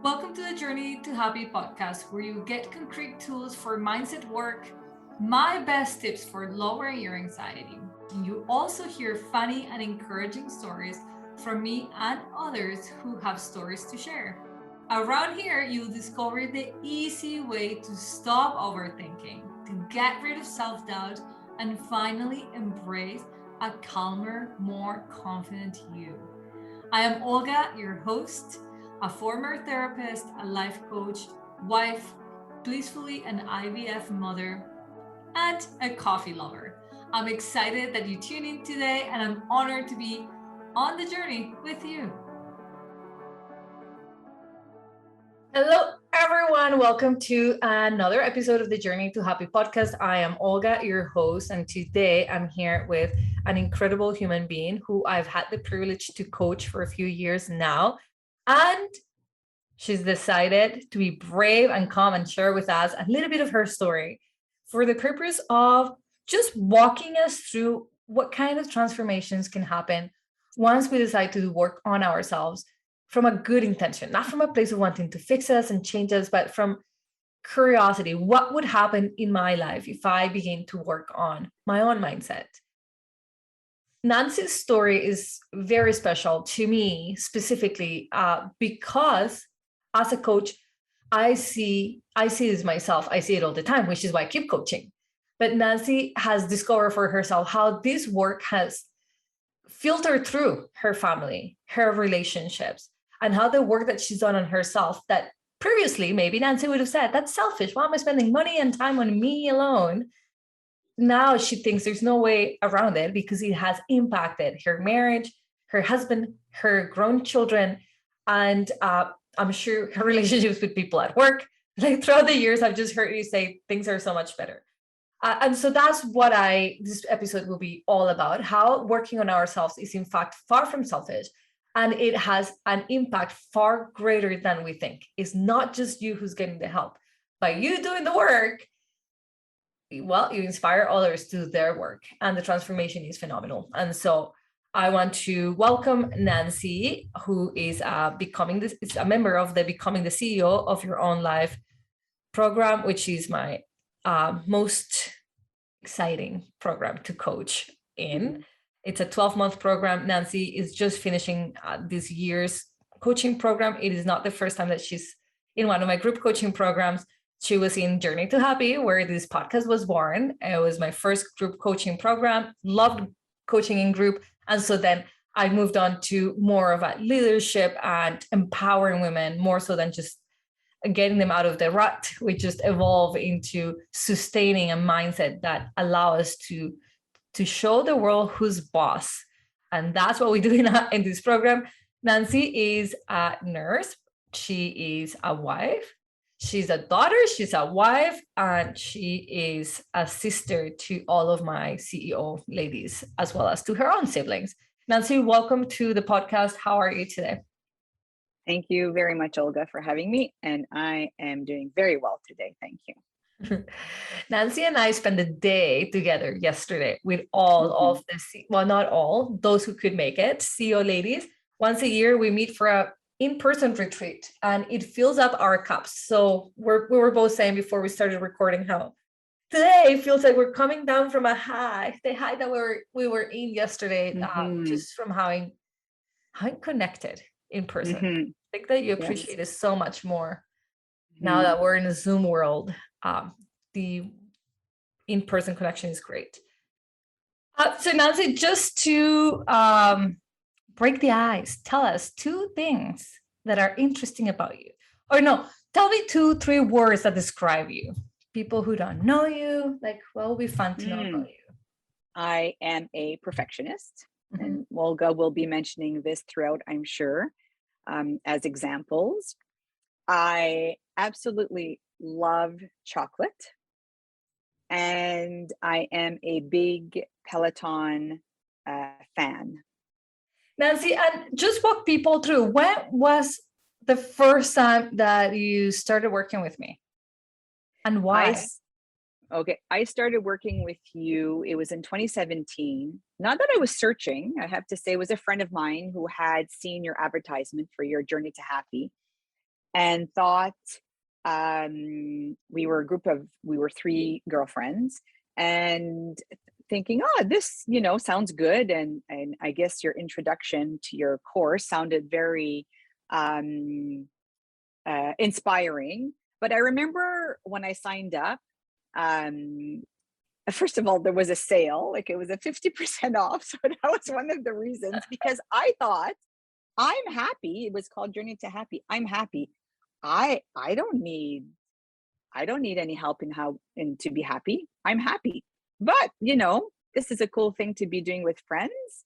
Welcome to the Journey to Happy podcast, where you get concrete tools for mindset work, my best tips for lowering your anxiety. And you also hear funny and encouraging stories from me and others who have stories to share. Around here, you'll discover the easy way to stop overthinking, to get rid of self doubt, and finally embrace a calmer, more confident you. I am Olga, your host, a former therapist, a life coach, wife, blissfully an IVF mother, and a coffee lover. I'm excited that you tune in today, and I'm honored to be on the journey with you. Hello, everyone. Welcome to another episode of the Journey to Happy podcast. I am Olga, your host, and today I'm here with an incredible human being who I've had the privilege to coach for a few years now. And she's decided to be brave and come and share with us a little bit of her story for the purpose of just walking us through what kind of transformations can happen once we decide to do work on ourselves from a good intention, not from a place of wanting to fix us and change us, but from curiosity. What would happen in my life if I begin to work on my own mindset? Nancy's story is very special to me specifically because as a coach, I see this myself. I see it all the time, which is why I keep coaching. But Nancy has discovered for herself how this work has filtered through her family, her relationships, and how the work that she's done on herself that previously maybe Nancy would have said, that's selfish. Why am I spending money and time on me alone? Now she thinks there's no way around it because it has impacted her marriage, her husband, her grown children, and I'm sure her relationships with people at work. Like throughout the years, I've just heard you say things are so much better. And so that's what this episode will be all about, how working on ourselves is in fact far from selfish. And it has an impact far greater than we think. It's not just you who's getting the help. By you doing the work, well, you inspire others to do their work, and the transformation is phenomenal. And so I want to welcome Nancy, who is is a member of the Becoming the CEO of Your Own Life program, which is my most exciting program to coach in. It's a 12-month program. Nancy is just finishing this year's coaching program. It is not the first time that she's in one of my group coaching programs. She was in Journey to Happy, where this podcast was born. It was my first group coaching program. Loved coaching in group. And so then I moved on to more of a leadership and empowering women, more so than just getting them out of the rut. We just evolve into sustaining a mindset that allow us to show the world who's boss. And that's what we do in this program. Nancy is a nurse. She is a wife. She's a daughter, she's a wife, and she is a sister to all of my CEO ladies, as well as to her own siblings. Nancy, welcome to the podcast. How are you today? Thank you very much, Olga, for having me. And I am doing very well today. Thank you. Nancy and I spent the day together yesterday with all of the, well, not all, those who could make it, CEO ladies. Once a year, we meet for a in-person retreat, and it fills up our cups. So we were both saying before we started recording how today feels like we're coming down from a high, the high that we were in yesterday, just from having connected in person. I think that you appreciate it so much more now that we're in a Zoom world. The in-person connection is great. So Nancy, just to break the ice, tell us 2 things that are interesting about you. Or no, tell me 2, 3 words that describe you. People who don't know you, like, what will be fun to know about you? I am a perfectionist, and Olga will be mentioning this throughout, I'm sure, as examples. I absolutely love chocolate, and I am a big Peloton fan. Nancy, and just walk people through, when was the first time that you started working with me, and why? I started working with you, it was in 2017. Not that I was searching, I have to say, it was a friend of mine who had seen your advertisement for your Journey to Happy. and thought, we were three girlfriends, and thinking, oh, this, sounds good. And I guess your introduction to your course sounded very inspiring. But I remember when I signed up, um, first of all, there was a sale, like it was a 50% off. So that was one of the reasons, because I thought, I'm happy. It was called Journey to Happy. I'm happy. I don't need any help in how and to be happy. I'm happy. But this is a cool thing to be doing with friends.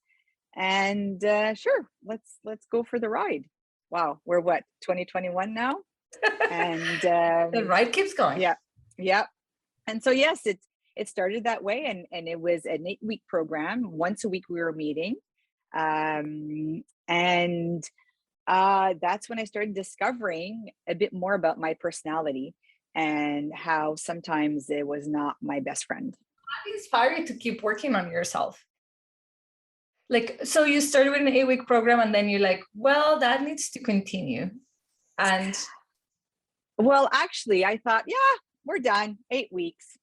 And sure, let's go for the ride. Wow, we're what, 2021 now? And The ride keeps going. yeah, yeah. And so yes, it started that way, and it was an 8-week program. Once a week we were meeting, and that's when I started discovering a bit more about my personality and how sometimes it was not my best friend. How inspired you to keep working on yourself? Like, so you started with an 8-week program, and then you're like, well, that needs to continue. And Well, actually, I thought, yeah, we're done. 8 weeks.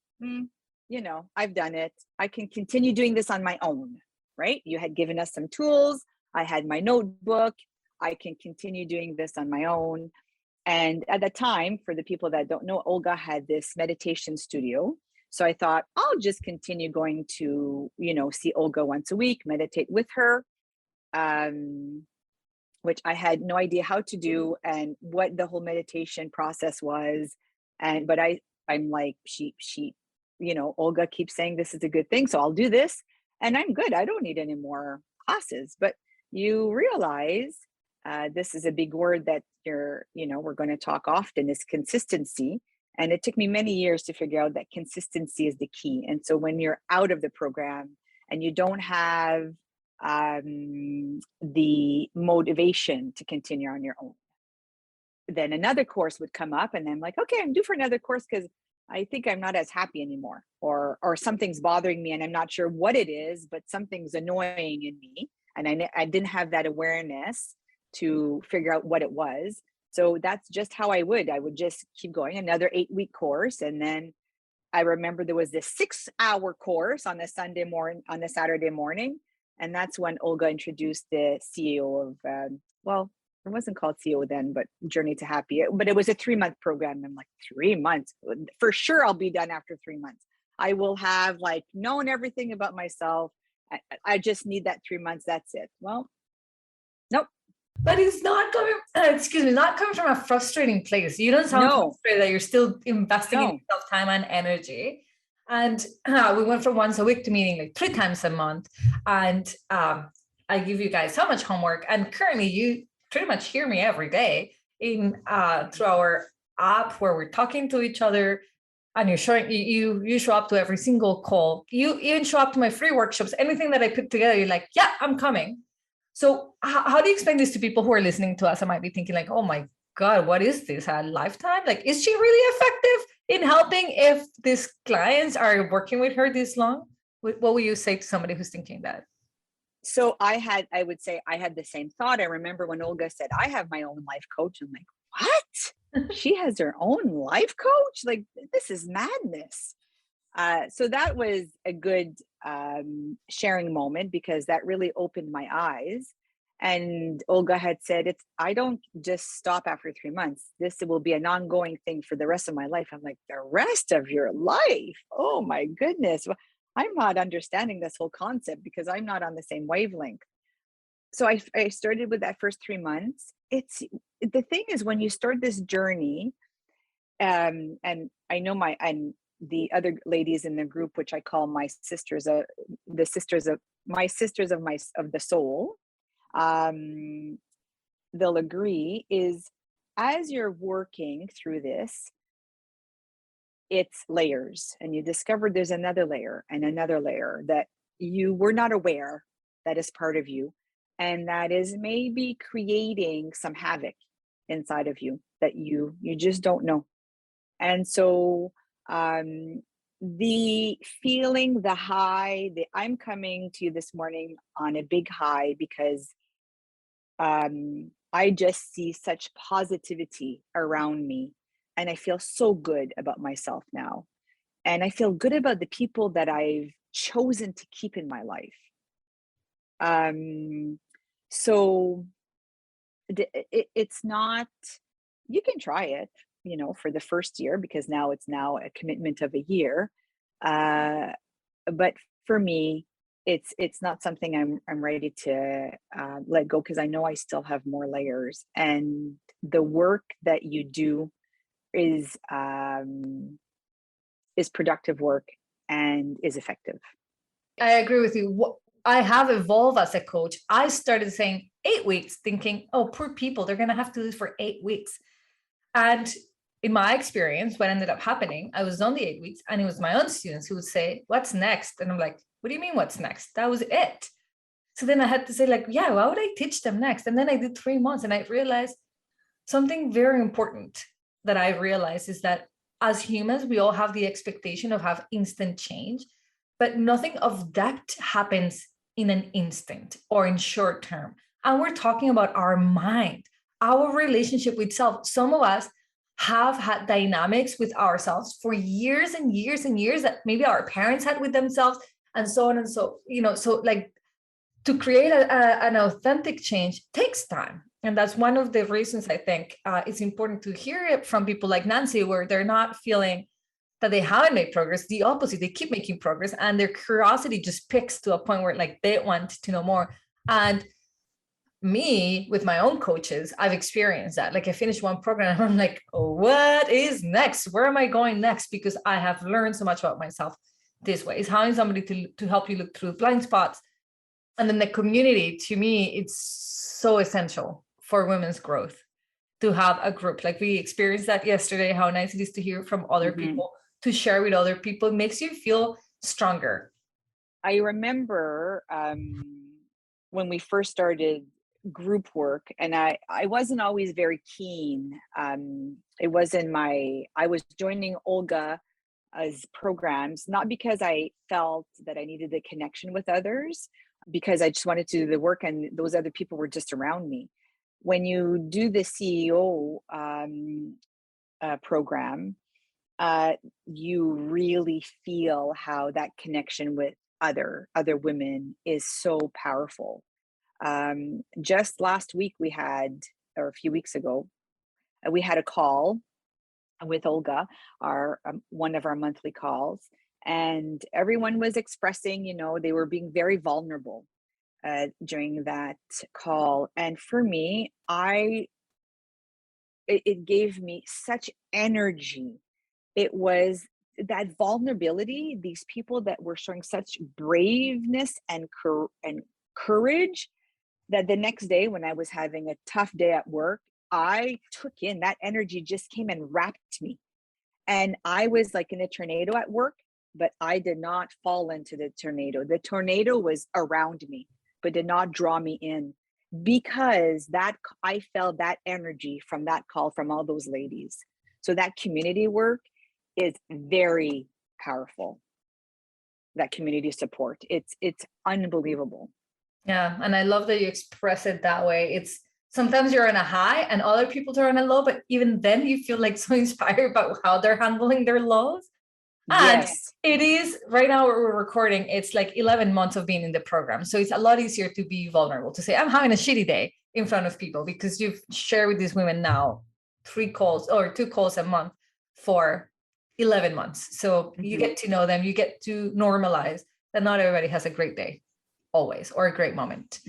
I've done it. I can continue doing this on my own, right? You had given us some tools. I had my notebook. I can continue doing this on my own. And at the time, for the people that don't know, Olga had this meditation studio. So I thought, I'll just continue going to, see Olga once a week, meditate with her, which I had no idea how to do and what the whole meditation process was. But I'm like, she, Olga keeps saying this is a good thing, so I'll do this, and I'm good. I don't need any more classes. But you realize, this is a big word that we're going to talk often, is consistency. And it took me many years to figure out that consistency is the key. And so when you're out of the program and you don't have the motivation to continue on your own, then another course would come up, and I'm like, okay, I'm due for another course because I think I'm not as happy anymore, or something's bothering me and I'm not sure what it is, but something's annoying in me, and I didn't have that awareness to figure out what it was. So that's just how I would just keep going, another 8-week course. And then I remember there was this 6-hour course on a Saturday morning. And that's when Olga introduced the CEO of, well, it wasn't called CEO then, but Journey to Happy. But it was a 3-month program. I'm like, 3 months? For sure, I'll be done after 3 months. I will have known everything about myself. I just need that 3 months. That's it. Well, nope. But it's not coming, not coming from a frustrating place. You don't sound frustrated that you're still investing in yourself time and energy. And we went from once a week to meeting like 3 times a month. And I give you guys so much homework. And currently you pretty much hear me every day through our app, where we're talking to each other. And you're showing, you show up to every single call. You even show up to my free workshops. Anything that I put together, you're like, yeah, I'm coming. So how do you explain this to people who are listening to us and might be thinking like, oh my God, what is this? A lifetime? Like, is she really effective in helping if these clients are working with her this long? What would you say to somebody who's thinking that? So I would say I had the same thought. I remember when Olga said, I have my own life coach. I'm like, what? She has her own life coach? Like, this is madness. So that was a good sharing moment, because that really opened my eyes. And Olga had said, I don't just stop after 3 months. This will be an ongoing thing for the rest of my life. I'm like, the rest of your life? Oh my goodness. I'm not understanding this whole concept because I'm not on the same wavelength. So I started with that first 3 months. The thing is, when you start this journey, and I know and the other ladies in the group, which I call my sisters, the sisters of the soul, they'll agree, is as you're working through this, it's layers, and you discover there's another layer and another layer that you were not aware that is part of you, and that is maybe creating some havoc inside of you that you just don't know. And so the feeling, the high, I'm coming to you this morning on a big high, because I just see such positivity around me. And I feel so good about myself now. And I feel good about the people that I've chosen to keep in my life. Um, so it's not, you can try it, for the first year, because now it's now a commitment of a year. Uh, but for me, it's not something I'm ready to let go, because I know I still have more layers, and the work that you do is productive work and is effective. I agree with you. I have evolved as a coach. I started saying 8 weeks, thinking, oh, poor people, they're going to have to do this for 8 weeks. And in my experience, what ended up happening, I was on the 8 weeks, and it was my own students who would say, what's next? And I'm like, what do you mean, what's next? That was it. So then I had to say, like, yeah, why would I teach them next? And then I did 3 months, and I realized something very important that I realized is that as humans, we all have the expectation of have instant change, but nothing of depth happens in an instant or in short term. And we're talking about our mind, our relationship with self. Some of us have had dynamics with ourselves for years and years and years that maybe our parents had with themselves, and so on and so, so like to create an authentic change takes time. And that's one of the reasons I think it's important to hear it from people like Nancy, where they're not feeling that they haven't made progress. The opposite, they keep making progress, and their curiosity just picks to a point where like they want to know more. And me, with my own coaches, I've experienced that. Like I finished one program and I'm like, oh, what is next? Where am I going next? Because I have learned so much about myself this way. Is having somebody to help you look through blind spots. And then the community, to me, it's so essential for women's growth to have a group. Like we experienced that yesterday, how nice it is to hear from other people, to share with other people. It makes you feel stronger. I remember when we first started group work, and I wasn't always very keen. I was joining Olga as programs, not because I felt that I needed the connection with others, because I just wanted to do the work and those other people were just around me. When you do the CEO program, you really feel how that connection with other women is so powerful. Just last week or a few weeks ago, we had a call with Olga, our one of our monthly calls, and everyone was expressing, they were being very vulnerable during that call. And for me, it gave me such energy. It was that vulnerability, these people that were showing such braveness and courage, that the next day when I was having a tough day at work, I took in that energy, just came and wrapped me. And I was like in a tornado at work, but I did not fall into the tornado. The tornado was around me, but did not draw me in, because I felt that energy from that call from all those ladies. So that community work is very powerful. That community support, it's unbelievable. Yeah. And I love that you express it that way. It's sometimes you're on a high and other people are on a low, but even then you feel like so inspired about how they're handling their lows. And Yes. it is right now we're recording, it's like 11 months of being in the program. So it's a lot easier to be vulnerable, to say, I'm having a shitty day in front of people, because you've shared with these women now 3 calls or 2 calls a month for 11 months. So you get to know them, you get to normalize that not everybody has a great day always, or a great moment.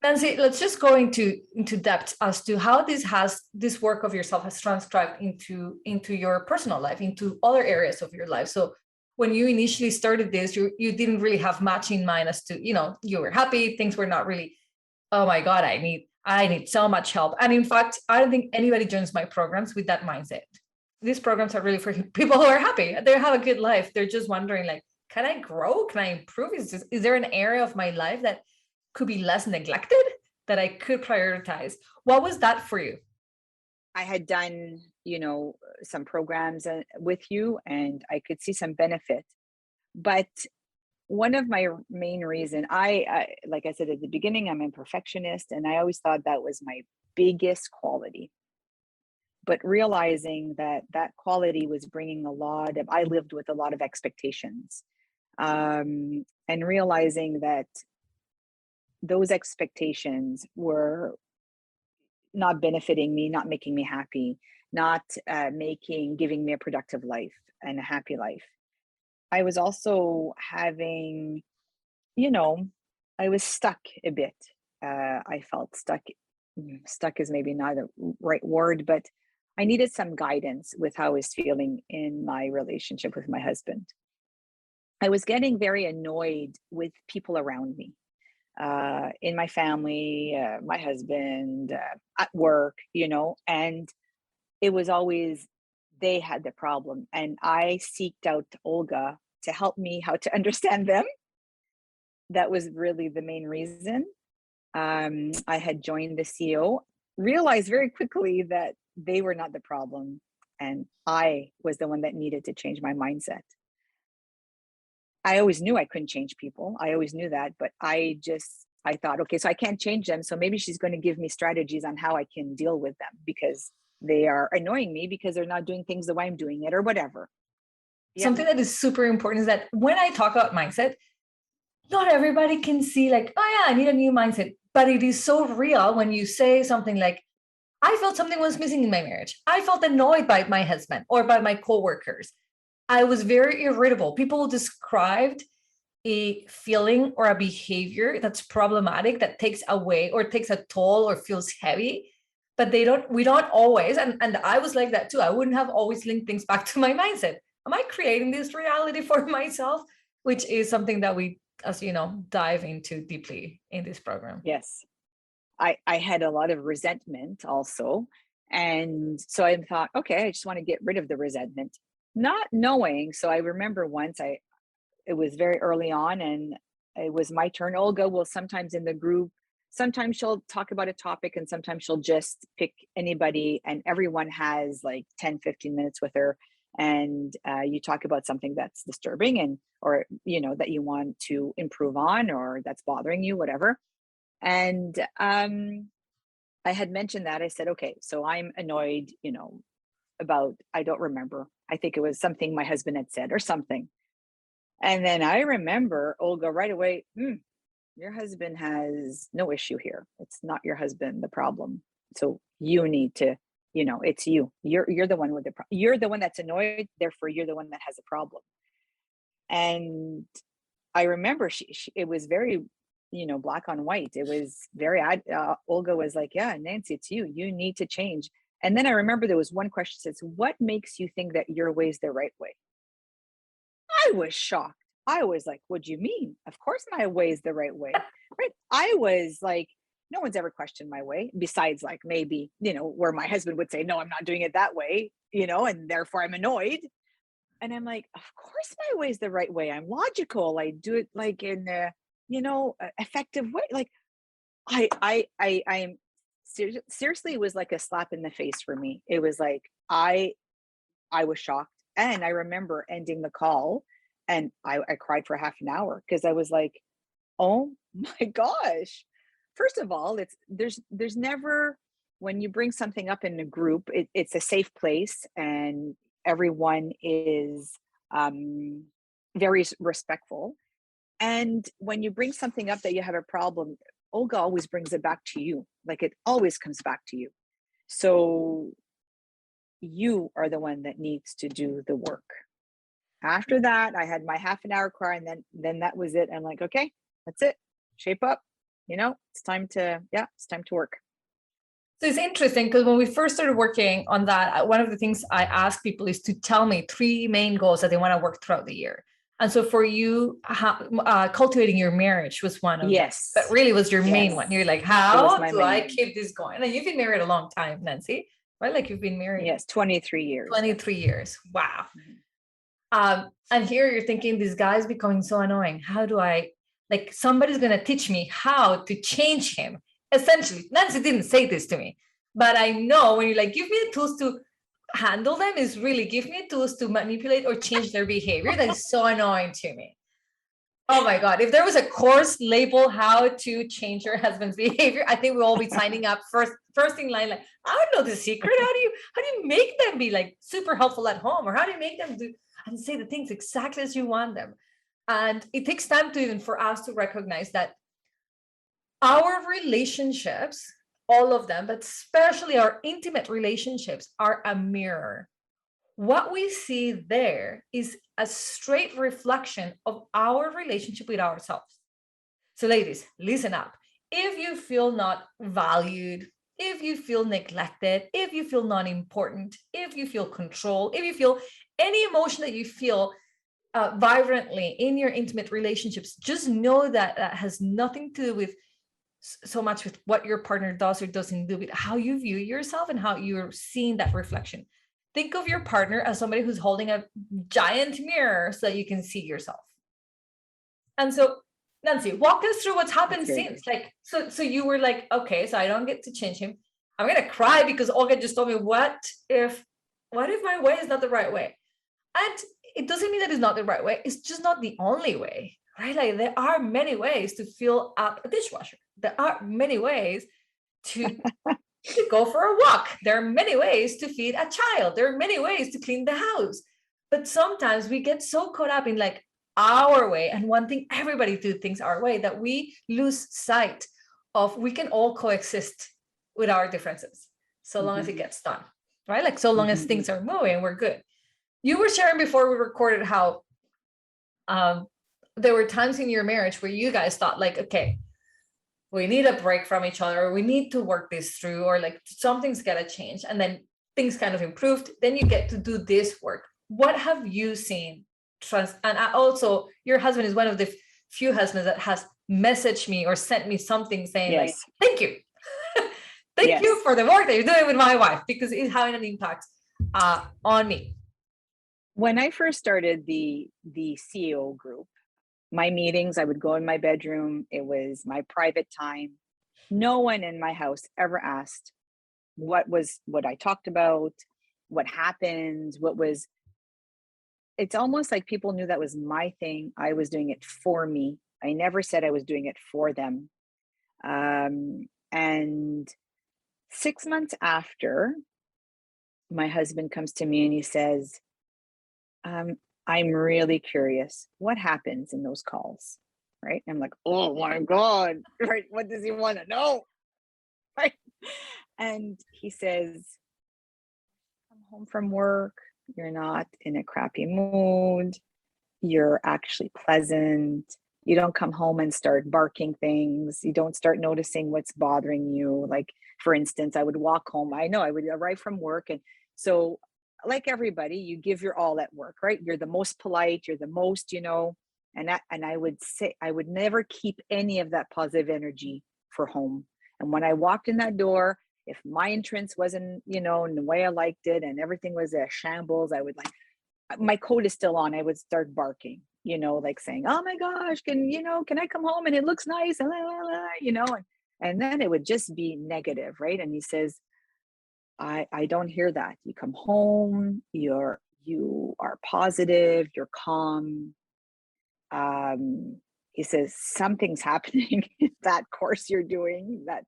Nancy, let's just go into depth as to how this work of yourself has transcribed into your personal life, into other areas of your life. So when you initially started this, you didn't really have much in mind as to, you were happy, things were not really, oh my God, I need so much help. And in fact, I don't think anybody joins my programs with that mindset. These programs are really for people who are happy. They have a good life. They're just wondering, like, can I grow? Can I improve? Is there an area of my life that could be less neglected, that I could prioritize? What was that for you? I had done, some programs with you, and I could see some benefit. But one of my main reason, I like I said at the beginning, I'm a perfectionist, and I always thought that was biggest quality. But realizing that that quality was bringing I lived with a lot of expectations, and realizing that those expectations were not benefiting me, not making me happy, not giving me a productive life and a happy life. I was also having, you know, I was stuck a bit. I felt stuck. Stuck is maybe not the right word, but I needed some guidance with how I was feeling in my relationship with my husband. I was getting very annoyed with people around me, in my family, my husband, at work, and it was always they had the problem. And I seeked out Olga to help me how to understand them. That was really the main reason. I had joined the CEO, realized very quickly that they were not the problem, and I was the one that needed to change my mindset. I always knew I couldn't change people. I always knew that, but I thought, okay, so I can't change them. So maybe she's going to give me strategies on how I can deal with them because they are annoying me because they're not doing things the way I'm doing it or whatever. Yeah. Something that is super important is that when I talk about mindset, not everybody can see like, oh yeah, I need a new mindset. But it is so real when you say something like, I felt something was missing in my marriage. I felt annoyed by my husband or by my coworkers. I was very irritable. People described a feeling or a behavior that's problematic, that takes away or takes a toll or feels heavy, but we don't always, and I was like that too. I wouldn't have always linked things back to my mindset. Am I creating this reality for myself? Which is something that we, as you know, dive into deeply in this program. Yes. I had a lot of resentment also. And so I thought, okay, I just want to get rid of the resentment, not knowing. So I remember once it was very early on and it was my turn. Olga will sometimes in the group, sometimes she'll talk about a topic and sometimes she'll just pick anybody and everyone has like 10-15 minutes with her. And you talk about something that's disturbing or that you want to improve on or that's bothering you, whatever. And I had mentioned that. I said, okay, so I'm annoyed, about, I don't remember. I think it was something my husband had said or something. And then I remember Olga right away, your husband has no issue here. It's not your husband, the problem. So you need to, it's you. You're the one with you're the one that's annoyed. Therefore, you're the one that has a problem. And I remember it was very, black on white. It was very, Olga was like, yeah, Nancy, it's you. You need to change. And then I remember there was one question that says, what makes you think that your way is the right way? I was shocked. I was like, what do you mean? Of course my way is the right way, right? I was like, no one's ever questioned my way besides like maybe, where my husband would say, no, I'm not doing it that way, and therefore I'm annoyed. And I'm like, of course my way is the right way. I'm logical. I do it like in a, effective way. Like I'm seriously, it was like a slap in the face for me. It was like, I was shocked. And I remember ending the call and I cried for half an hour because I was like, oh my gosh. First of all, there's never, when you bring something up in a group, it's a safe place and everyone is very respectful. And when you bring something up that you have a problem, Olga always brings it back to you. Like it always comes back to you. So you are the one that needs to do the work. After that, I had my half an hour cry and then that was it. I'm like, okay, that's it. Shape up. It's time to work. So it's interesting because when we first started working on that, one of the things I ask people is to tell me 3 main goals that they want to work throughout the year. And so for you, cultivating your marriage was one of them. That really was your main one. You're like, how do I keep this going? And you've been married a long time, Nancy, right? Like you've been married. Yes, 23 years. 23 years. Wow. And here you're thinking, this guy's becoming so annoying. How do I, like, somebody's going to teach me how to change him. Essentially, Nancy didn't say this to me, but I know when you're like, give me the tools to handle them, is really give me tools to manipulate or change their behavior. That is so annoying to me. Oh my God. If there was a course label how to change your husband's behavior, I think we'll all be signing up first in line. Like, I don't know the secret. How do you make them be like super helpful at home? Or how do you make them do and say the things exactly as you want them? And it takes time to even for us to recognize that our relationships, all of them, but especially our intimate relationships, are a mirror. What we see there is a straight reflection of our relationship with ourselves. So, ladies, listen up. If you feel not valued, if you feel neglected, if you feel not important, if you feel controlled, if you feel any emotion that you feel vibrantly in your intimate relationships, just know that that has nothing to do with so much with what your partner does or doesn't do, with how you view yourself and how you're seeing that reflection. Think of your partner as somebody who's holding a giant mirror so that you can see yourself. And so, Nancy, walk us through what's happened since. Like, so you were like, okay, so I don't get to change him. I'm gonna cry because Olga just told me, what if my way is not the right way? And it doesn't mean that it's not the right way. It's just not the only way, right? Like there are many ways to fill up a dishwasher. There are many ways to go for a walk. There are many ways to feed a child. There are many ways to clean the house. But sometimes we get so caught up in like our way and wanting everybody to do things our way that we lose sight of we can all coexist with our differences so long as it gets done, right? Like so long as things are moving, we're good. You were sharing before we recorded how there were times in your marriage where you guys thought like, okay, we need a break from each other, or we need to work this through, or like something's got to change. And then things kind of improved. Then you get to do this work. What have you seen? And also, your husband is one of the few husbands that has messaged me or sent me something saying like, thank you. Thank you for the work that you're doing with my wife, because it's having an impact on me. When I first started the CEO group, my meetings, I would go in my bedroom. It was my private time. No one in my house ever asked what I talked about, what happened, it's almost like people knew that was my thing. I was doing it for me. I never said I was doing it for them. And 6 months after, my husband comes to me and he says, I'm really curious. What happens in those calls? Right. I'm like, oh my God. Right. What does he want to know? Right. And he says, come home from work. You're not in a crappy mood. You're actually pleasant. You don't come home and start barking things. You don't start noticing what's bothering you. Like, for instance, I would walk home. I know I would arrive from work. And so, like everybody, you give your all at work, right? You're the most polite. You're the most, and I would say, I would never keep any of that positive energy for home. And when I walked in that door, if my entrance wasn't, in the way I liked it and everything was a shambles, I would like, my coat is still on, I would start barking, like saying, oh my gosh, can I come home and it looks nice, and and then it would just be negative, right? And he says, I don't hear that. You come home, you are positive, you're calm. He says, something's happening in that course you're doing. That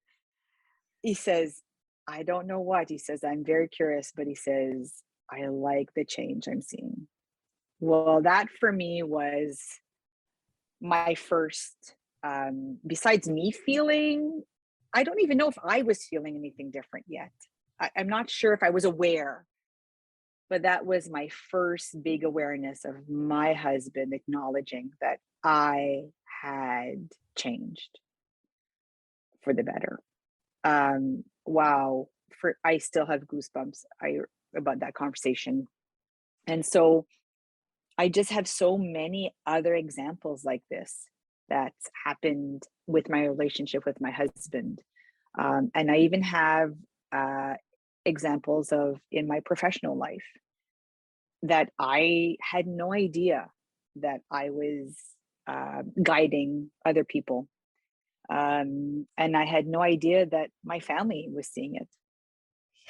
he says, I don't know what. He says, I'm very curious, but he says, I like the change I'm seeing. Well, that for me was my first, besides me feeling, I don't even know if I was feeling anything different yet. I'm not sure if I was aware, but that was my first big awareness of my husband acknowledging that I had changed for the better. Wow. I still have goosebumps about that conversation. And so I just have so many other examples like this that's happened with my relationship with my husband. And I even have examples of in my professional life that I had no idea that I was guiding other people. And I had no idea that my family was seeing it.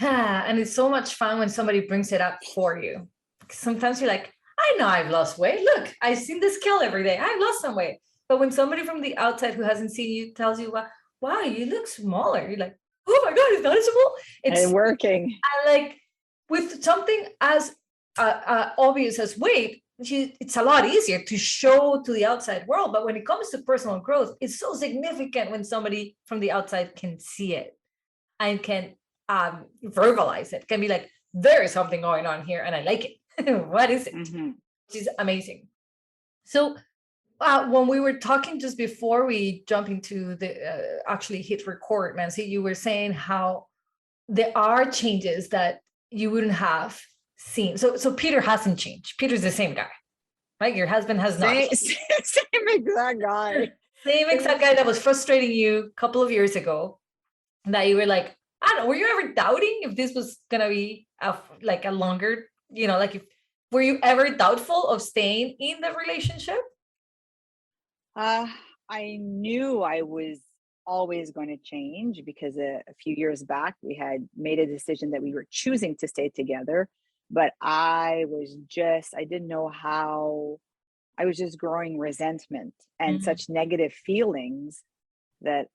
Yeah. And it's so much fun when somebody brings it up for you. Sometimes you're like, I I know I've lost weight. Look, I've seen the scale every day. I've lost some weight. But when somebody from the outside who hasn't seen you tells you, wow, you look smaller, you're like, oh my God, it's noticeable. And working. Like with something as obvious as weight, it's a lot easier to show to the outside world. But when it comes to personal growth, it's so significant when somebody from the outside can see it and can verbalize it, can be like, there is something going on here and I like it. What is it? Mm-hmm. Which is amazing. So when we were talking just before we jump into the actually hit record, Nancy, you were saying how there are changes that you wouldn't have seen. So Peter hasn't changed. Peter's the same guy, right? Your husband has not changed. Same exact guy. Same exact guy that was frustrating you a couple of years ago, that you were like, I don't know, were you ever doubting if this was gonna be like a longer, like were you ever doubtful of staying in the relationship? I knew I was always going to change because a few years back we had made a decision that we were choosing to stay together, but I didn't know how. I was just growing resentment and Mhm. such negative feelings that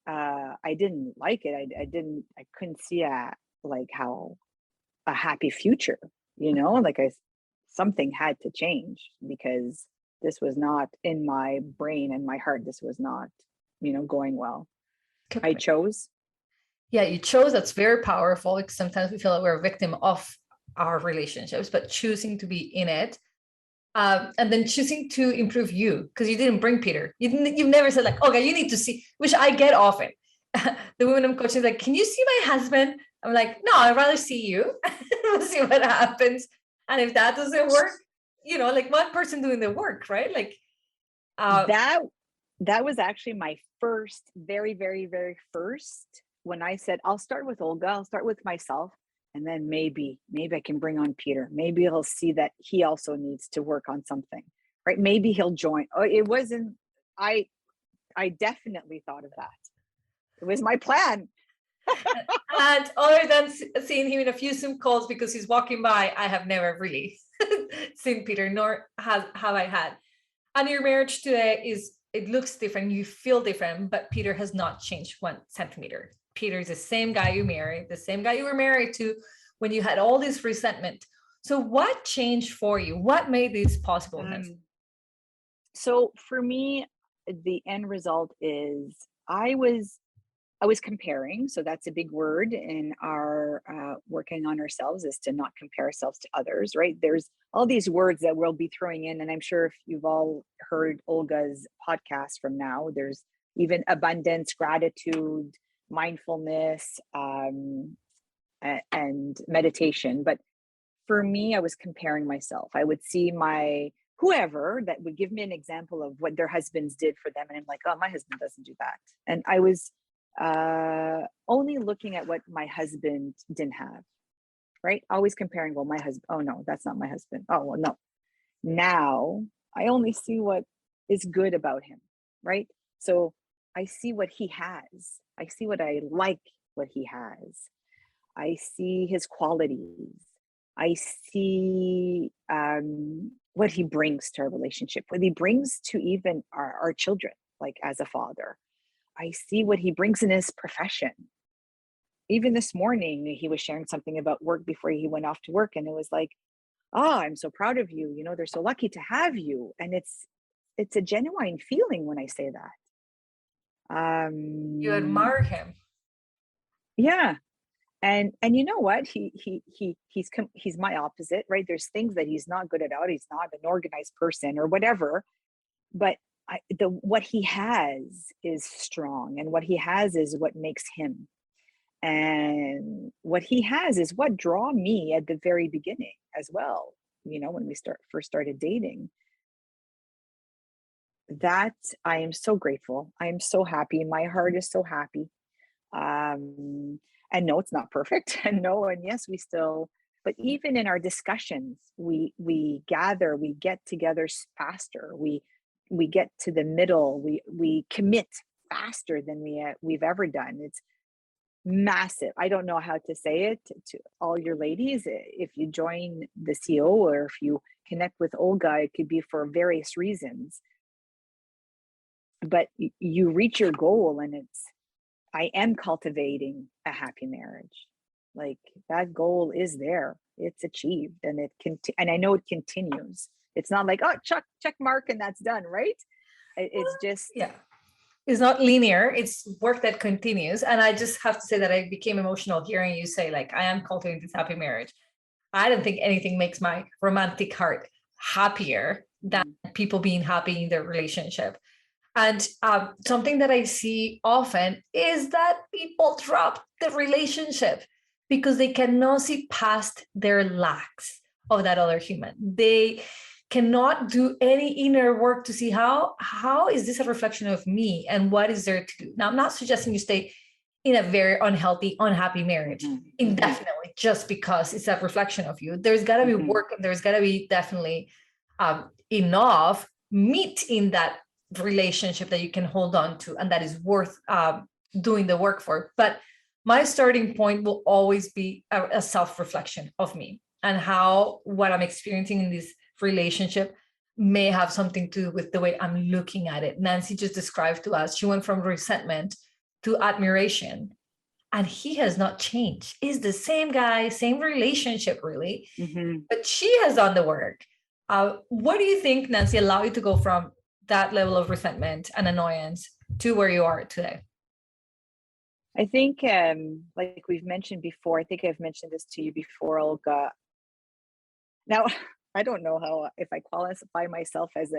I didn't like it. I couldn't see how a happy future, something had to change because this was not in my brain and my heart. This was not, going well. I chose. Yeah, you chose. That's very powerful because sometimes we feel like we're a victim of our relationships, but choosing to be in it, and then choosing to improve you because you didn't bring Peter. You've never said like, okay, you need to see, which I get often. The women I'm coaching is like, can you see my husband? I'm like, no, I'd rather see you. We'll see what happens. And if that doesn't work, like one person doing the work, right? Like that that was actually my first, very, very, very first, when I said, I'll start with Olga, I'll start with myself, and then maybe I can bring on Peter. Maybe he'll see that he also needs to work on something, right? Maybe he'll join. Oh, it wasn't, I definitely thought of that. It was my plan. and other than seeing him in a few Zoom calls because he's walking by, I have never really seen Peter, nor have I had. And your marriage today it looks different, you feel different, but Peter has not changed 1 centimeter. Peter is the same guy you married, the same guy you were married to when you had all this resentment. So what changed for you? What made this possible? So for me, the end result is I was comparing. So that's a big word in our working on ourselves, is to not compare ourselves to others, right? There's all these words that we'll be throwing in. And I'm sure if you've all heard Olga's podcast from now, there's even abundance, gratitude, mindfulness, and meditation. But for me, I was comparing myself. I would see whoever that would give me an example of what their husbands did for them. And I'm like, oh, my husband doesn't do that. And I was only looking at what my husband didn't have, right? Always comparing, well, my husband, oh no, that's not my husband. Oh, well, no. Now I only see what is good about him, right? So I see what he has. I see what I like, what he has. I see his qualities. I see what he brings to our relationship, what he brings to even our children, like as a father. I see what he brings in his profession. Even this morning, he was sharing something about work before he went off to work. And it was like, oh, I'm so proud of you. They're so lucky to have you. And it's a genuine feeling when I say that. You admire him. Yeah. And you know what? He's my opposite, right? There's things that he's not good at. He's not an organized person or whatever. But what he has is strong, and what he has is what makes him. And what he has is what draw me at the very beginning as well. When we first started dating. That I am so grateful. I am so happy. My heart is so happy. And no, it's not perfect. And no, and yes, but even in our discussions, we gather, we get together faster. We get to the middle. We commit faster than we've ever done. It's massive. I don't know how to say it to all your ladies. If you join the CO, or if you connect with Olga, it could be for various reasons. But you reach your goal, and I am cultivating a happy marriage. Like, that goal is there. It's achieved, and and I know it continues. It's not like, oh, check mark and that's done, right? It's just, Yeah. It's not linear. It's work that continues. And I just have to say that I became emotional hearing you say, like, I am cultivating this happy marriage. I don't think anything makes my romantic heart happier than people being happy in their relationship. And something that I see often is that people drop the relationship because they cannot see past their lacks of that other human. They cannot do any inner work to see how is this a reflection of me and what is there to do. Now, I'm not suggesting you stay in a very unhealthy, unhappy marriage indefinitely just because it's a reflection of you. There's got to be work, and there's got to be definitely enough meat in that relationship that you can hold on to and that is worth doing the work for. But my starting point will always be a self-reflection of me and how what I'm experiencing in this relationship may have something to do with the way I'm looking at it. Nancy just described to us, she went from resentment to admiration, and he has not changed. He's the same guy, same relationship, really, but she has done the work. What do you think, Nancy, allowed you to go from that level of resentment and annoyance to where you are today? I think, like we've mentioned before, I think I've mentioned this to you before, Olga. Now, I don't know if I qualify myself as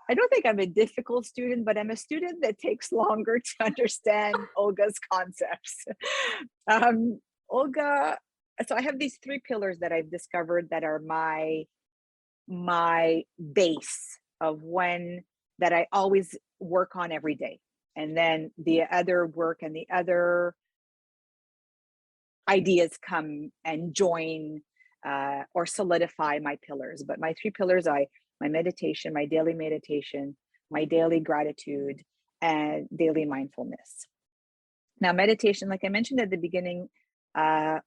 I don't think I'm a difficult student, but I'm a student that takes longer to understand Olga's concepts. Olga, so I have these 3 pillars that I've discovered that are my base of that I always work on every day. And then the other work and the other ideas come and join or solidify my pillars. But my 3 pillars are my meditation, my daily meditation, my daily gratitude, and daily mindfulness. Now, meditation, like I mentioned at the beginning, I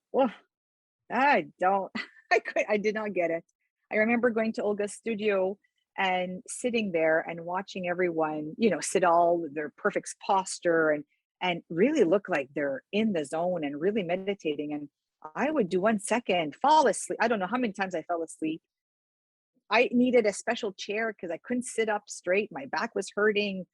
did not get it. I remember going to Olga's studio and sitting there and watching everyone, sit all their perfect posture and really look like they're in the zone and really meditating. And I would do 1 second, fall asleep. I don't know how many times I fell asleep. I needed a special chair because I couldn't sit up straight. My back was hurting.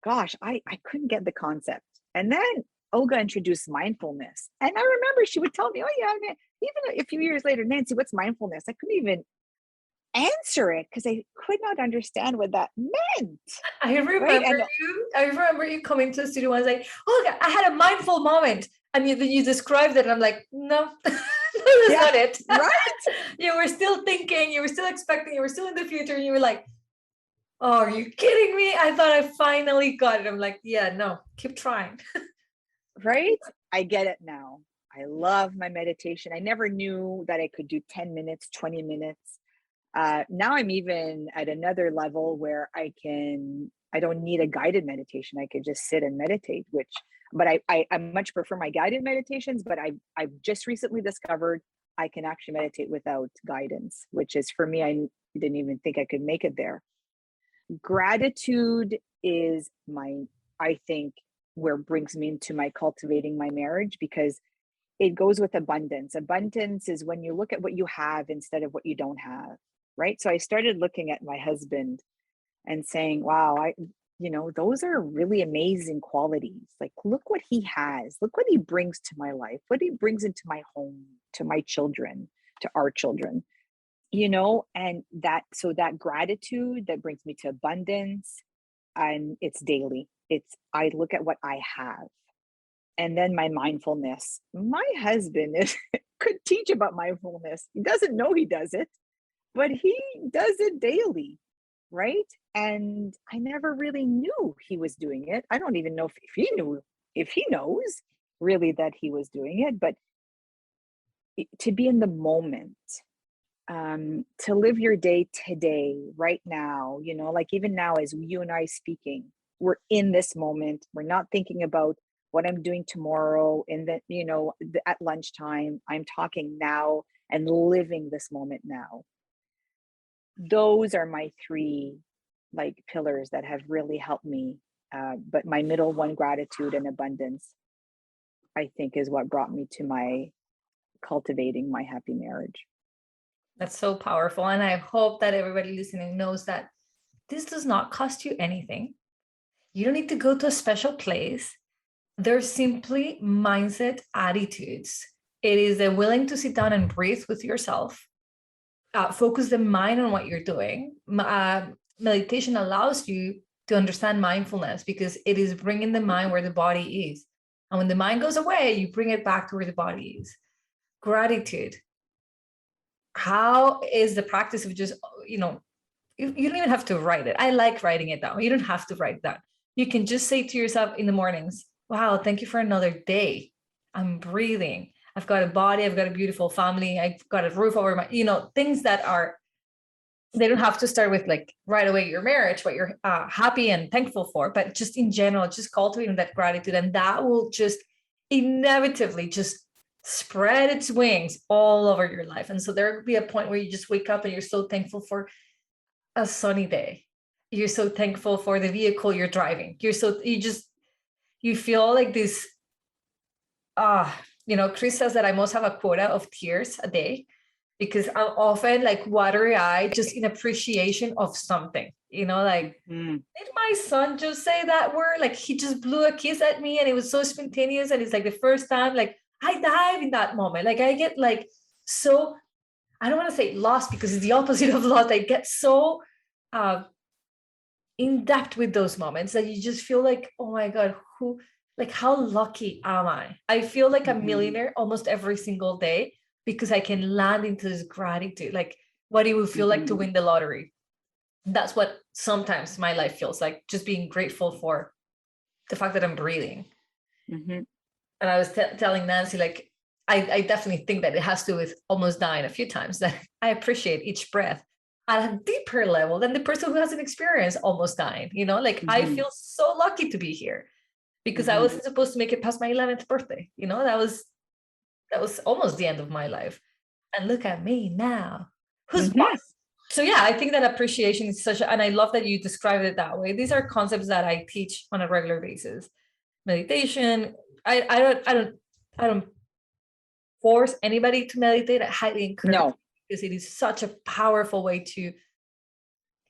Gosh, I couldn't get the concept. And then Olga introduced mindfulness. And I remember she would tell me, oh yeah, man, even a few years later, Nancy, what's mindfulness? I couldn't even answer it because I could not understand what that meant. I remember you coming to the studio and like, oh, I had a mindful moment. And you described it, and I'm like, no, that's not it. Right. You were still thinking, you were still expecting, you were still in the future, and you were like, oh, are you kidding me? I thought I finally got it. I'm like, yeah, no, keep trying. Right? I get it now. I love my meditation. I never knew that I could do 10 minutes, 20 minutes. Now I'm even at another level where I don't need a guided meditation. I could just sit and meditate, but I much prefer my guided meditations, but I've just recently discovered I can actually meditate without guidance, which is, for me, I didn't even think I could make it there. Gratitude is I think, where brings me into my cultivating my marriage, because it goes with abundance. Abundance is when you look at what you have instead of what you don't have, right? So I started looking at my husband and saying, wow, those are really amazing qualities. Like, look what he has, look what he brings to my life, what he brings into my home, to my children, to our children, and that gratitude that brings me to abundance, and it's daily. I look at what I have. And then my mindfulness. My husband could teach about mindfulness. He doesn't know he does it, but he does it daily, right? And I never really knew he was doing it. I don't even know if he knows really that he was doing it, but to be in the moment, to live your day today, right now, like even now as you and I speaking, we're in this moment. We're not thinking about what I'm doing tomorrow at lunchtime. I'm talking now and living this moment now. those are my three like pillars that have really helped me. But my middle one, gratitude and abundance, I think is what brought me to my cultivating my happy marriage. That's so powerful. And I hope that everybody listening knows that this does not cost you anything. You don't need to go to a special place. They're simply mindset attitudes. It is a willing to sit down and breathe with yourself, focus the mind on what you're doing. Meditation allows you to understand mindfulness because it is bringing the mind where the body is. And when the mind goes away, you bring it back to where the body is. Gratitude. How is the practice of just, you don't even have to write it. I like writing it down. You don't have to write it down. You can just say to yourself in the mornings, wow, thank you for another day. I'm breathing. I've got a body. I've got a beautiful family. I've got a roof over my, things that are, they don't have to start with like right away your marriage, what you're happy and thankful for, but just in general, just cultivating that gratitude. And that will just inevitably just spread its wings all over your life. And so there will be a point where you just wake up and you're so thankful for a sunny day. You're so thankful for the vehicle you're driving. You feel like this, Chris says that I must have a quota of tears a day because I'm often like watery eyed just in appreciation of something, like, did my son just say that word? Like he just blew a kiss at me and it was so spontaneous. And it's like the first time, like I dive in that moment. Like I get like, so I don't want to say lost because it's the opposite of lost. I get so in depth with those moments that you just feel like, oh my God, how lucky am I? I feel like a millionaire almost every single day because I can land into this gratitude, like what it would feel like to win the lottery. That's what sometimes my life feels like, just being grateful for the fact that I'm breathing. And I was telling Nancy, like, I definitely think that it has to do with almost dying a few times, that I appreciate each breath at a deeper level than the person who hasn't experienced almost dying, I feel so lucky to be here because I wasn't supposed to make it past my 11th birthday. That was almost the end of my life. And look at me now. Who's boss? So yeah, I think that appreciation is and I love that you described it that way. These are concepts that I teach on a regular basis. Meditation. I don't force anybody to meditate. I highly encourage because it is such a powerful way to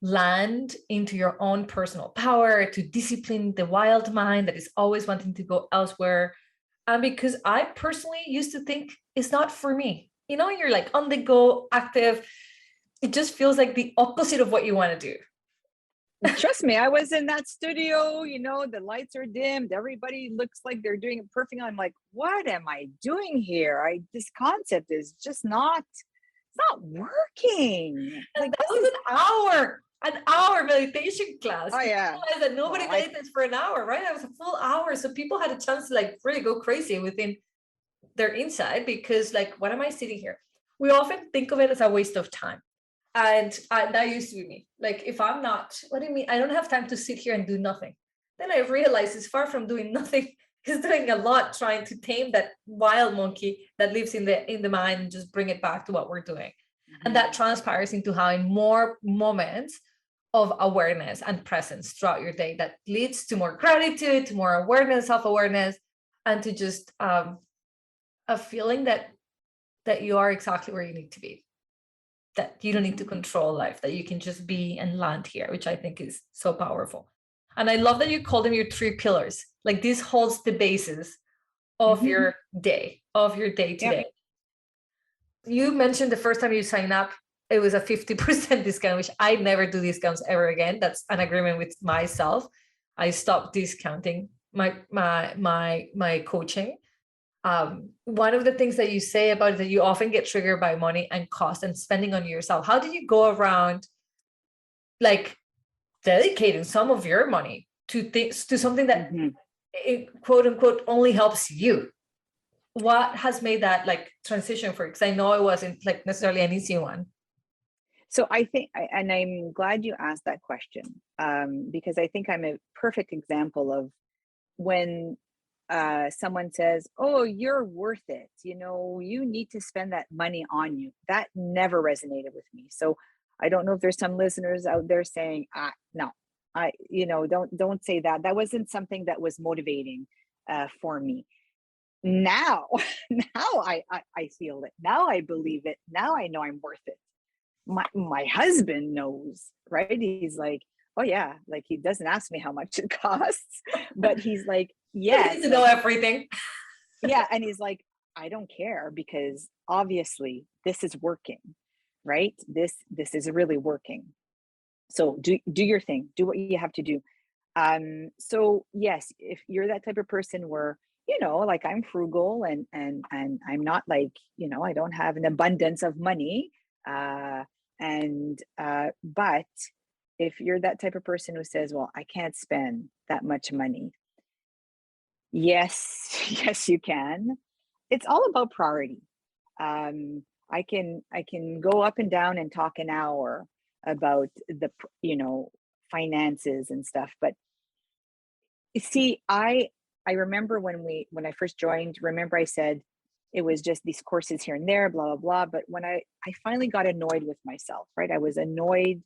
land into your own personal power, to discipline the wild mind that is always wanting to go elsewhere. And because I personally used to think it's not for me. You're like on the go, active. It just feels like the opposite of what you want to do. Trust me, I was in that studio, the lights are dimmed. Everybody looks like they're doing it perfect. I'm like, what am I doing here? This concept is just not working. Like that was an hour meditation class. Oh yeah. That nobody meditates for an hour, right? That was a full hour. So people had a chance to like really go crazy within their inside because like, what am I sitting here? We often think of it as a waste of time. And that used to be me. Like, if I'm not, what do you mean? I don't have time to sit here and do nothing. Then I realized it's far from doing nothing. It's doing a lot, trying to tame that wild monkey that lives in the mind and just bring it back to what we're doing. And that transpires into having more moments of awareness and presence throughout your day that leads to more gratitude, to more awareness, self-awareness, and to just a feeling that you are exactly where you need to be. That you don't need to control life, that you can just be and land here, which I think is so powerful. And I love that you call them your 3 pillars. Like this holds the basis of your day, of your day to day. You mentioned the first time you sign up, it was a 50% discount, which I never do discounts ever again. That's an agreement with myself. I stopped discounting my coaching. One of the things that you say about it, that you often get triggered by money and cost and spending on yourself. How did you go around like dedicating some of your money to things, to something that it, quote unquote only helps you? What has made that like transition for you? Because I know it wasn't like necessarily an easy one. So I think, and I'm glad you asked that question, because I think I'm a perfect example of when someone says, oh, you're worth it, you need to spend that money on you. That never resonated with me. So I don't know if there's some listeners out there saying, no, don't say that. That wasn't something that was motivating for me. Now, I feel it. Now I believe it. Now I know I'm worth it. My husband knows, right? He's like, oh yeah, like he doesn't ask me how much it costs, but he's like, He yes, needs to know like, everything. yeah. And he's like, I don't care because obviously this is working, right? This is really working. So do your thing, do what you have to do. So yes, if you're that type of person where, like I'm frugal and I'm not like, I don't have an abundance of money. But if you're that type of person who says, well, I can't spend that much money. Yes, yes, you can. It's all about priority. I can go up and down and talk an hour about you know finances and stuff, but you see, I remember when I first joined, remember I said it was just these courses here and there, blah blah blah. But when I finally got annoyed with myself, right? I was annoyed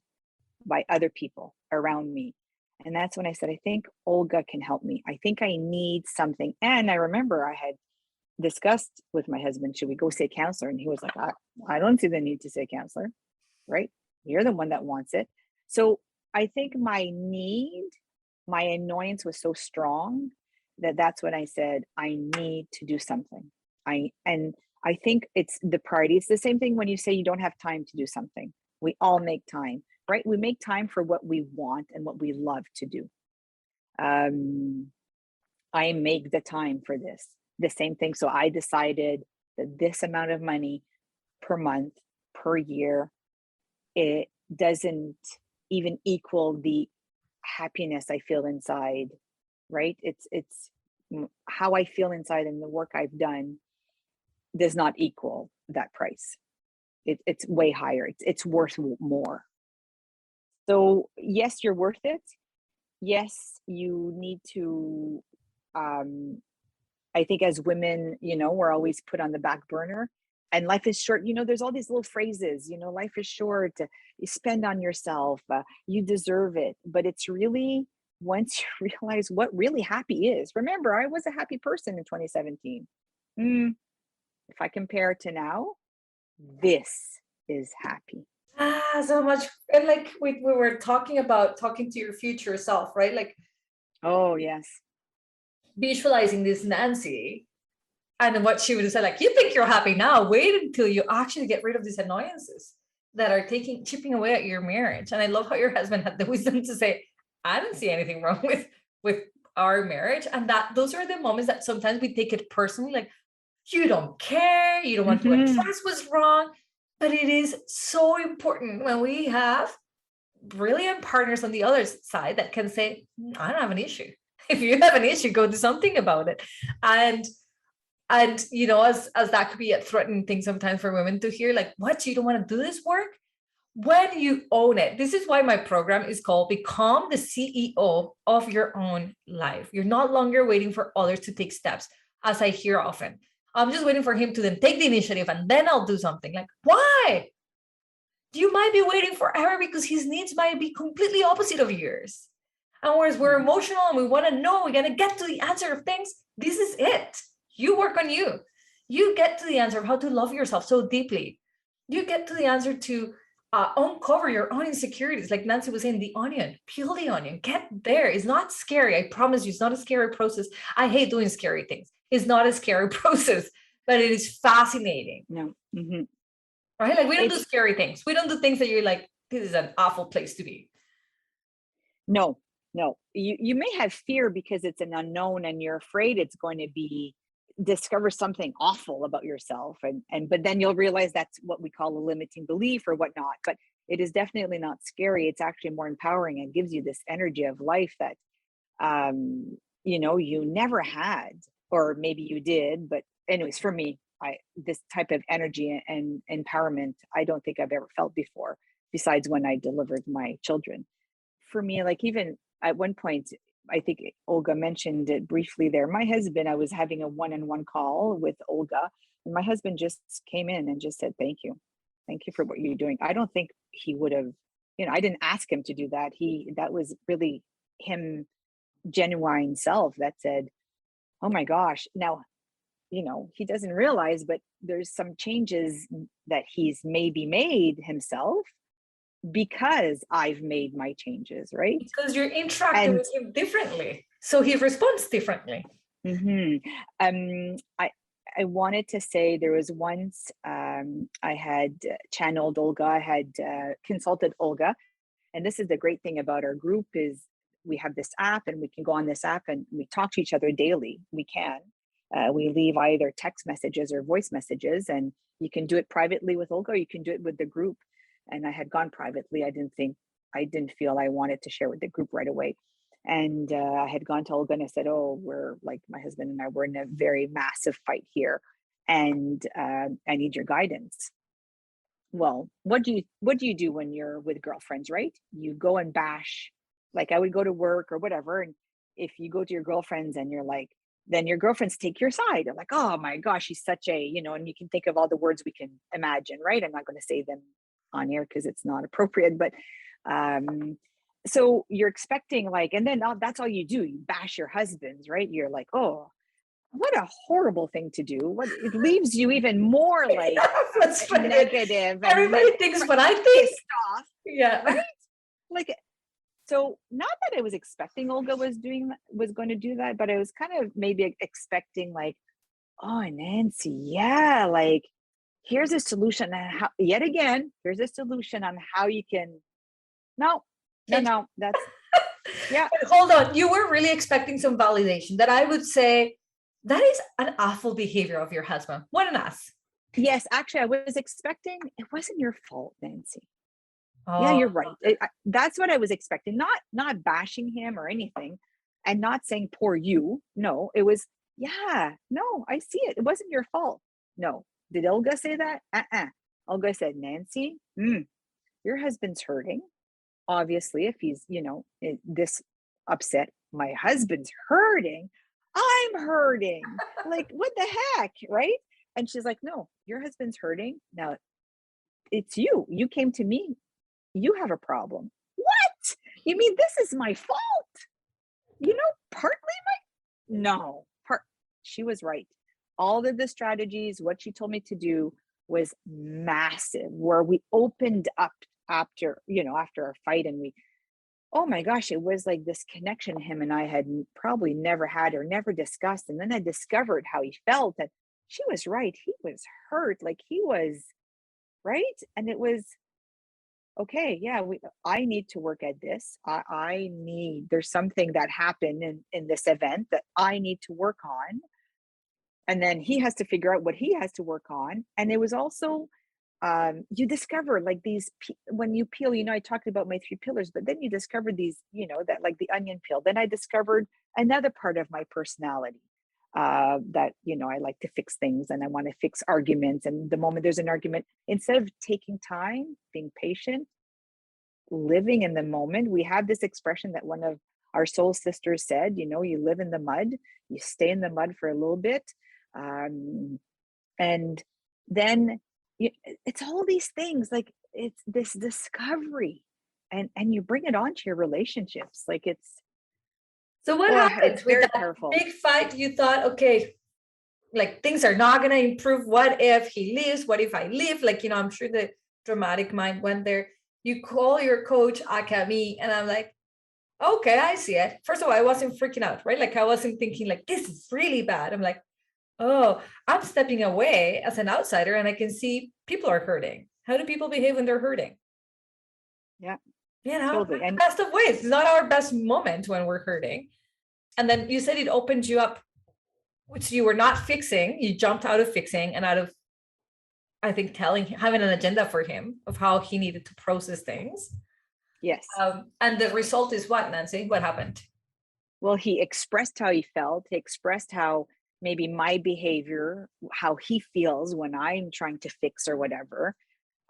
by other people around me. And that's when I said, I think Olga can help me. I think I need something. And I remember I had discussed with my husband, should we go see a counselor? And he was like, I don't see the need to see a counselor, right? You're the one that wants it. So I think my annoyance was so strong that that's when I said, I need to do something. And I think it's the priority. It's the same thing when you say you don't have time to do something. We all make time, right? We make time for what we want and what we love to do. Um, I make the time for this. The same thing. So I decided that this amount of money per month, per year, it doesn't even equal the happiness I feel inside, right? It's how I feel inside and the work I've done does not equal that price. It's way higher. It's worth more. So yes, you're worth it. Yes, you need to. Um, I think as women, we're always put on the back burner. And life is short. There's all these little phrases. Life is short. You spend on yourself. You deserve it. But it's really once you realize what really happy is. Remember, I was a happy person in 2017. If I compare to now, this is happy. So much. And like we were talking about talking to your future self, right? Like Oh, yes. visualizing this Nancy and what she would have said, like, you think you're happy now, wait until you actually get rid of these annoyances that are chipping away at your marriage. And I love how your husband had the wisdom to say, I don't see anything wrong with our marriage. And that those are the moments that sometimes we take it personally, like, you don't care, you don't want to Mhm. address what's wrong. But it is so important when we have brilliant partners on the other side that can say, I don't have an issue. If you have an issue, go do something about it. And as that could be a threatening thing sometimes for women to hear, like, what, you don't want to do this work? When you own it, this is why my program is called Become the CEO of Your Own Life. You're not longer waiting for others to take steps, as I hear often. I'm just waiting for him to then take the initiative and then I'll do something. Like, why? You might be waiting forever because his needs might be completely opposite of yours. And whereas we're emotional and we want to know, we're going to get to the answer of things, this is it. You work on you. You get to the answer of how to love yourself so deeply. You get to the answer to uncover your own insecurities. Like Nancy was saying, the onion, peel the onion, get there. It's not scary. I promise you, it's not a scary process. I hate doing scary things. It's not a scary process, but it is fascinating. No. Mm-hmm. Right? Like we don't do It's scary things. We don't do things that you're like, this is an awful place to be. no, no. You may have fear because it's an unknown and you're afraid it's going to be discover something awful about yourself and but then you'll realize that's what we call a limiting belief or whatnot. But it is definitely not scary. It's actually more empowering and gives you this energy of life that you never had, or maybe you did, but anyways, for me, I this type of energy and empowerment I don't think I've ever felt before, besides when I delivered my children. For me, like even at one point, I think Olga mentioned it briefly there. My husband, I was having a one-on-one call with Olga, and my husband just came in and just said, thank you. Thank you for what you're doing. I don't think he would have, I didn't ask him to do that. That was really him, genuine self that said, oh my gosh. Now, he doesn't realize, but there's some changes that he's maybe made himself because I've made my changes, right? Because you're interacting And with him differently. So he responds differently. mhm. I wanted to say there was once I had channeled Olga, I had consulted Olga, and this is the great thing about our group is we have this app and we can go on this app and we talk to each other daily. We can. We leave either text messages or voice messages, and you can do it privately with Olga, or you can do it with the group. And I had gone privately. I didn't feel I wanted to share with the group right away. And I had gone to Olga and I said, "Oh, we're like my husband and I were in a very massive fight here, and I need your guidance." Well, what do you do when you're with girlfriends, right? You go and bash. Like I would go to work or whatever, and if you go to your girlfriends and you're like, then your girlfriends take your side. They're like, "Oh my gosh, she's such a," and you can think of all the words we can imagine, right? I'm not going to say them on air because it's not appropriate, but um so you're expecting like, and then that's all you do. You bash your husbands, right? You're like, "Oh, what a horrible thing to do." What it leaves you even more like Frustrated. negative and Everybody thinks what I think. pissed off, Yeah. right? Like, so not that I was expecting Olga was going to do that, but I was kind of maybe expecting like, "Oh, Nancy, yeah, like here's a solution and how yet again, here's a solution on how you can." No, no, Change. no, that's yeah. But hold on. You were really expecting some validation that I would say that is an awful behavior of your husband. What an ass. Yes, actually, I was expecting it wasn't your fault, Nancy. Yeah, Oh, you're right. That's what I was expecting. Not bashing him or anything, and not saying poor you. No, it was yeah. No, I see it. It wasn't your fault. No, did Olga say that? Olga said, Nancy, your husband's hurting. Obviously, if he's this upset, my husband's hurting. I'm hurting. Like what the heck, right? And she's like, no, your husband's hurting. Now it's you. You came to me, you have a problem. What? You mean this is my fault? Partly no. She was right. All of the strategies, what she told me to do was massive, where we opened up after our fight and we oh my gosh, it was like this connection him and I had probably never had or never discussed. And then I discovered how he felt and she was right. He was hurt. Like he was right. And it was okay, yeah, I need to work at this. I need there's something that happened in this event that I need to work on. And then he has to figure out what he has to work on. And it was also you discover like when you peel, I talked about my three pillars, but then you discover these, that like the onion peel. Then I discovered another part of my personality that, I like to fix things and I want to fix arguments. And the moment there's an argument, instead of taking time, being patient, living in the moment, we have this expression that one of our soul sisters said, you live in the mud, you stay in the mud for a little bit. And then it's all these things like it's this discovery and you bring it onto your relationships like so what happened it's with very that powerful. big fight? You thought, okay, like things are not going to improve. What if he leaves? What if I leave? Like, I'm sure the dramatic mind went there. You call your coach, Akami, and I'm like, okay, I see it. First of all, I wasn't freaking out, right? Like I wasn't thinking like, this is really bad. I'm like, oh, I'm stepping away as an outsider and I can see people are hurting. How do people behave when they're hurting? Yeah, Not totally. the And best of ways. It's not our best moment when we're hurting. And then you said it opened you up, which you were not fixing. You jumped out of fixing and out of, I think, having an agenda for him of how he needed to process things. yes, And the result is what, Nancy? What happened? well, he expressed how he felt. He expressed how maybe my behavior, how he feels when I'm trying to fix or whatever.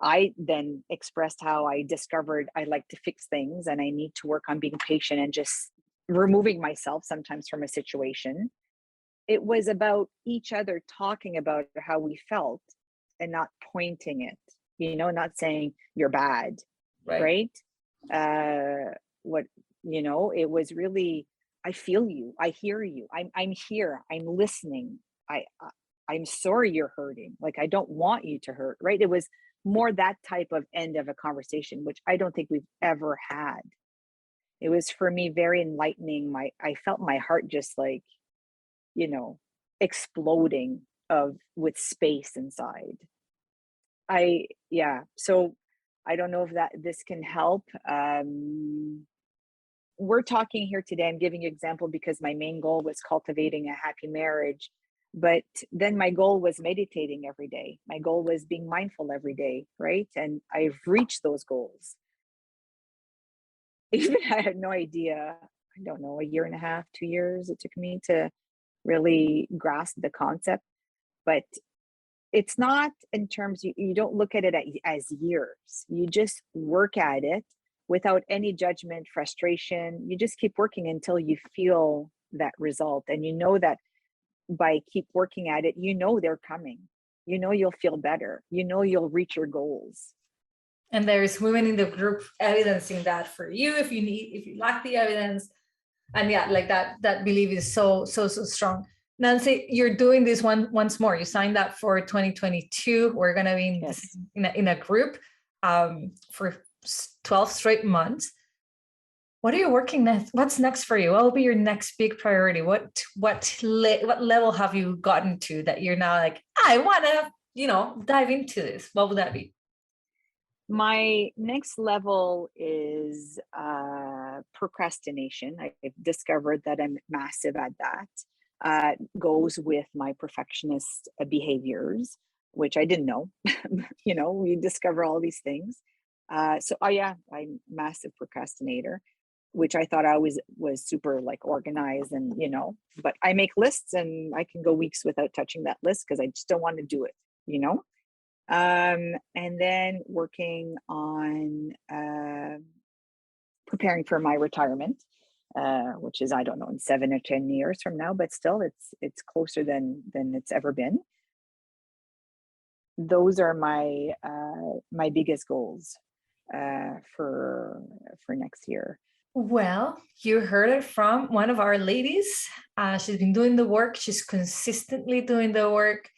I then expressed how I discovered I like to fix things and I need to work on being patient and just removing myself sometimes from a situation. It was about each other talking about how we felt and not pointing it. not saying you're bad, Right. right? What, it was really, I feel you, I hear you, I'm here, I'm listening. I'm sorry you're hurting. Like, I don't want you to hurt, right? It was more that type of end of a conversation, which I don't think we've ever had. It was for me very enlightening. I felt my heart just like, you know, exploding of with space inside. Yeah. So I don't know if that this can help. We're talking here today. I'm giving you an example because my main goal was cultivating a happy marriage. But then my goal was meditating every day. My goal was being mindful every day, right? And I've reached those goals. Even I had no idea, I don't know, a year and a half, 2 years it took me to really grasp the concept. But it's not in terms, you don't look at it as years. You just work at it without any judgment, frustration. You just keep working until you feel that result. And you know that by keep working at it, they're coming. You'll feel better. You'll reach your goals. And there's women in the group evidencing that for you if you lack the evidence. And yeah, like that belief is so strong. Nancy, you're doing this once more. You signed up for 2022. We're gonna be Yes. in a group for 12 straight months. What are you working next? What's next for you? What will be your next big priority? What level have you gotten to that you're now like, I want to dive into this? What would that be? My next level is procrastination. I've discovered that I'm massive at that. Goes with my perfectionist behaviors, which I didn't know. We discover all these things. Yeah, I'm a massive procrastinator, which I thought I was super like organized and but I make lists and I can go weeks without touching that list because I just don't want to do it. And then working on preparing for my retirement, which is, I don't know, in 7 or 10 years from now, but still it's closer than it's ever been. Those are my biggest goals for next year. Well, you heard it from one of our ladies. She's been doing the work. She's consistently doing the work.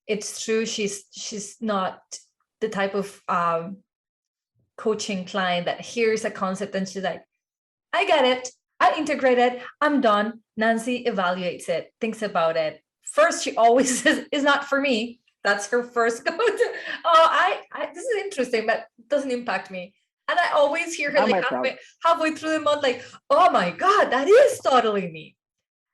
It's true. She's not the type of coaching client that hears a concept and she's like, I get it. I integrate it. I'm done. Nancy evaluates it, thinks about it. First, she always says, it's not for me. That's her first go to. Oh, this is interesting, but it doesn't impact me. And I always hear her like halfway through the month, like, oh my God, that is totally me.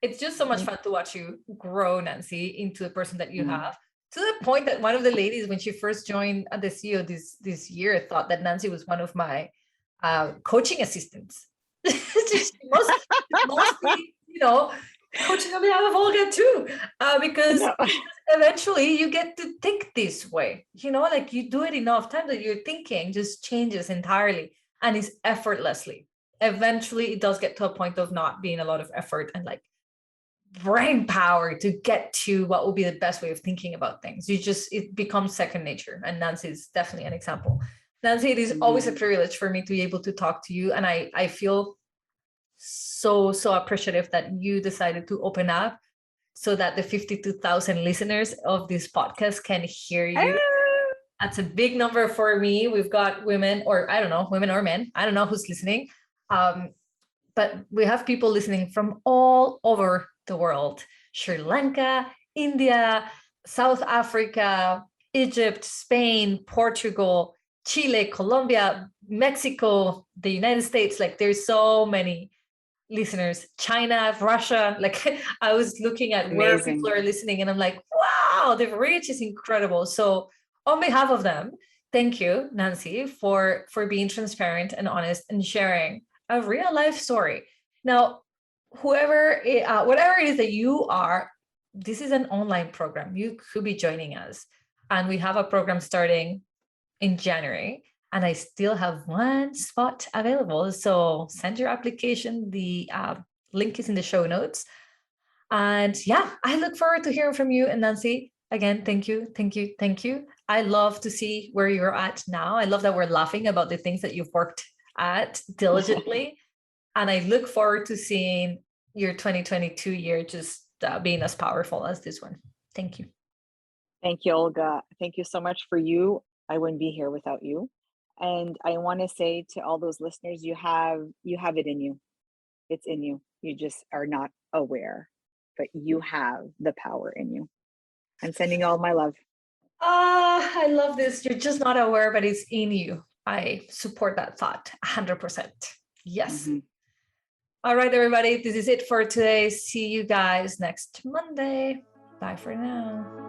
It's just so much fun to watch you grow, Nancy, into the person that you have. To the point that one of the ladies, when she first joined the CEO this year, thought that Nancy was one of my coaching assistants. She must be, coaching on behalf of Olga too, because eventually you get to think this way. Like you do it enough times that your thinking just changes entirely and is effortlessly. Eventually, it does get to a point of not being a lot of effort and like brain power to get to what will be the best way of thinking about things. It becomes second nature. And Nancy is definitely an example. Nancy, it is always a privilege for me to be able to talk to you. And I feel so appreciative that you decided to open up so that the 52,000 listeners of this podcast can hear you. That's a big number for me. We've got women, or I don't know, women or men. I don't know who's listening. But we have people listening from all over the world: Sri Lanka, India, South Africa, Egypt, Spain, Portugal, Chile, Colombia, Mexico, the United States. Like there's so many listeners. China, Russia. Like I was looking at where people are listening and I'm like, wow, the reach is incredible. So on behalf of them, thank you, Nancy, for being transparent and honest and sharing a real life story. Now, whatever it is that you are, this is an online program. You could be joining us. And we have a program starting in January. And I still have one spot available. So send your application. The link is in the show notes. And yeah, I look forward to hearing from you. And Nancy, Again, thank you, thank you, thank you. I love to see where you're at now. I love that we're laughing about the things that you've worked at diligently. And I look forward to seeing your 2022 year just being as powerful as this one. Thank you. Thank you, Olga. Thank you so much for you. I wouldn't be here without you. And I want to say to all those listeners, you have it in you. It's in you. You just are not aware, but you have the power in you. I'm sending you all my love. I love this. You're just not aware, but it's in you. I support that thought 100%. Yes. Mhm. All right, everybody. This is it for today. See you guys next Monday. Bye for now.